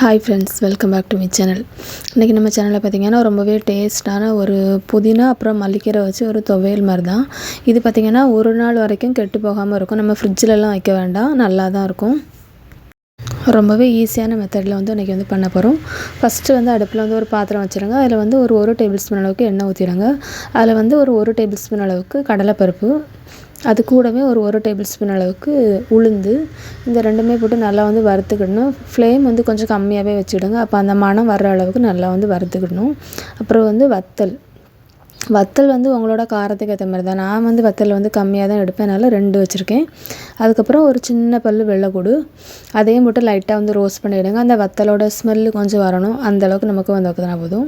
Hi friends, welcome back to my channel. இன்றைக்கி நம்ம சேனலில் பார்த்திங்கன்னா ரொம்பவே டேஸ்ட்டான ஒரு புதினா அப்புறம் மல்லிக்கீரை வச்சு ஒரு துவையல் மாதிரி தான். இது பார்த்திங்கன்னா ஒரு நாள் வரைக்கும் கெட்டு போகாமல் இருக்கும். நம்ம ஃப்ரிட்ஜிலலாம் வைக்க வேண்டாம், நல்லா தான் இருக்கும். ரொம்பவே ஈஸியான மெத்தடில் இன்றைக்கி பண்ண போகிறோம். ஃபஸ்ட்டு அடுப்பில் ஒரு பாத்திரம் வச்சுருங்க. அதில் ஒரு டேபிள் ஸ்பூன் அளவுக்கு எண்ணெய் ஊற்றிடுங்க. அதில் ஒரு டேபிள் ஸ்பூன் அளவுக்கு கடலைப்பருப்பு, அது கூடவே ஒரு டேபிள் ஸ்பூன் அளவுக்கு உளுந்து, இந்த ரெண்டுமே போட்டு நல்லா வறுத்துக்கிடணும். ஃப்ளேம் கொஞ்சம் கம்மியாகவே வச்சுடுங்க. அப்போ அந்த மணம் வர்ற அளவுக்கு நல்லா வறுத்துக்கிடணும். அப்புறம் வத்தல் உங்களோட காரத்துக்கு ஏற்ற மாதிரி தான். நான் வத்தல் கம்மியாக தான் எடுப்பேன், அதனால் 2 வச்சுருக்கேன். அதுக்கப்புறம் ஒரு சின்ன பல் வெள்ளைப்பூடு, அதையும் போட்டு லைட்டாக ரோஸ்ட் பண்ணிவிடுங்க. அந்த வத்தலோட ஸ்மெல்லு கொஞ்சம் வரணும், அந்தளவுக்கு நமக்கு வந்ததுனா போதும்.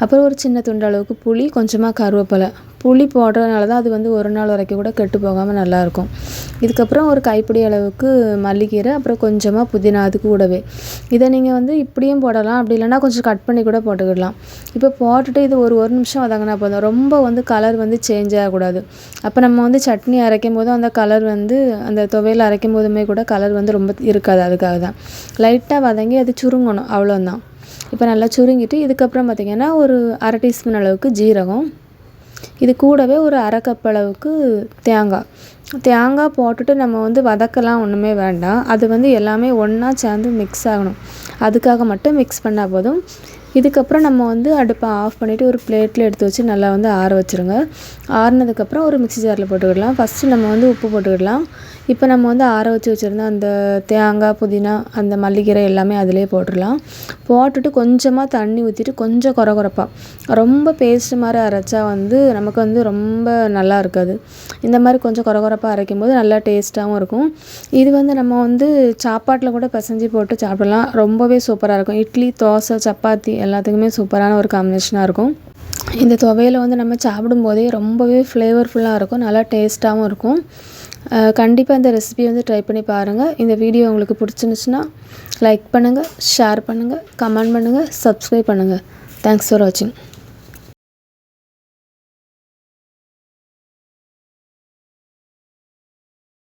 அப்புறம் ஒரு சின்ன துண்டு அளவுக்கு புளி, கொஞ்சமாக கருவேப்பிலை. புளி போடுறதுனால தான் அது ஒரு நாள் வரைக்கும் கூட கெட்டு போகாமல் நல்லாயிருக்கும். இதுக்கப்புறம் ஒரு கைப்பிடி அளவுக்கு மல்லிக்கீரை, அப்புறம் கொஞ்சமாக புதினா அது கூடவே. இதை நீங்கள் இப்படியும் போடலாம், அப்படி இல்லைன்னா கொஞ்சம் கட் பண்ணி கூட போட்டுக்கிடலாம். இப்போ போட்டுட்டு இது ஒரு நிமிஷம் வதங்கினா போதும். ரொம்ப கலர் சேஞ்ச் ஆகக்கூடாது. அப்போ நம்ம சட்னி அரைக்கும் போதும் அந்த கலர் அந்த துவையல் அரைக்கும் போதுமே கூட கலர் ரொம்ப இருக்காது. அதுக்காக தான் லைட்டாக வதங்கி அது சுருங்கணும், அவ்வளோதான். இப்போ நல்லா சுருங்கிட்டு இதுக்கப்புறம் பார்த்திங்கன்னா ஒரு 1/2 டீஸ்பூன் அளவுக்கு ஜீரகம், இது கூடவே ஒரு 1/2 கப் அளவுக்கு தேங்காய் போட்டுட்டு நம்ம வதக்கலாம் ஒன்றுமே வேண்டாம். அது எல்லாமே ஒன்றா சேர்ந்து மிக்ஸ் ஆகணும். அதுக்காக மட்டும் மிக்ஸ் பண்ணால் போதும். இதுக்கப்புறம் நம்ம அடுப்பை ஆஃப் பண்ணிவிட்டு ஒரு பிளேட்டில் எடுத்து வச்சு நல்லா ஆற வச்சுருங்க. ஆறுனதுக்கப்புறம் ஒரு மிக்ஸி ஜாரில் போட்டுக்கிடலாம். ஃபஸ்ட்டு நம்ம உப்பு போட்டுக்கிடலாம். இப்போ நம்ம ஆற வச்சு வச்சுருந்த அந்த தேங்காய், புதினா, அந்த மல்லிக்கீரை எல்லாமே அதிலே போட்டுடலாம். போட்டுட்டு கொஞ்சமாக தண்ணி ஊற்றிட்டு கொஞ்சம் கொரகொரப்பாக, ரொம்ப பேஸ்ட்டு மாதிரி அரைச்சா நமக்கு ரொம்ப நல்லா இருக்காது. இந்த மாதிரி கொஞ்சம் கொரகொரப்பாக அரைக்கும் போது நல்லா டேஸ்ட்டாகவும் இருக்கும். இது நம்ம சாப்பாட்டில் கூட பிசைஞ்சு போட்டு சாப்பிடலாம். ரொம்பவே சூப்பராக இருக்கும். இட்லி, தோசை, சப்பாத்தி எல்லாத்துக்குமே சூப்பரான ஒரு காம்பினேஷனாக இருக்கும். இந்த துவையலை நம்ம சாப்பிடும்போதே ரொம்பவே ஃப்ளேவர்ஃபுல்லாக இருக்கும், நல்லா டேஸ்ட்டாகவும் இருக்கும். கண்டிப்பாக இந்த ரெசிபி ட்ரை பண்ணி பாருங்கள். இந்த வீடியோ உங்களுக்கு பிடிச்சிருந்துச்சுன்னா லைக் பண்ணுங்கள், ஷேர் பண்ணுங்கள், கமெண்ட் பண்ணுங்கள், சப்ஸ்கிரைப் பண்ணுங்கள். தேங்க்ஸ் ஃபார் வாட்சிங்.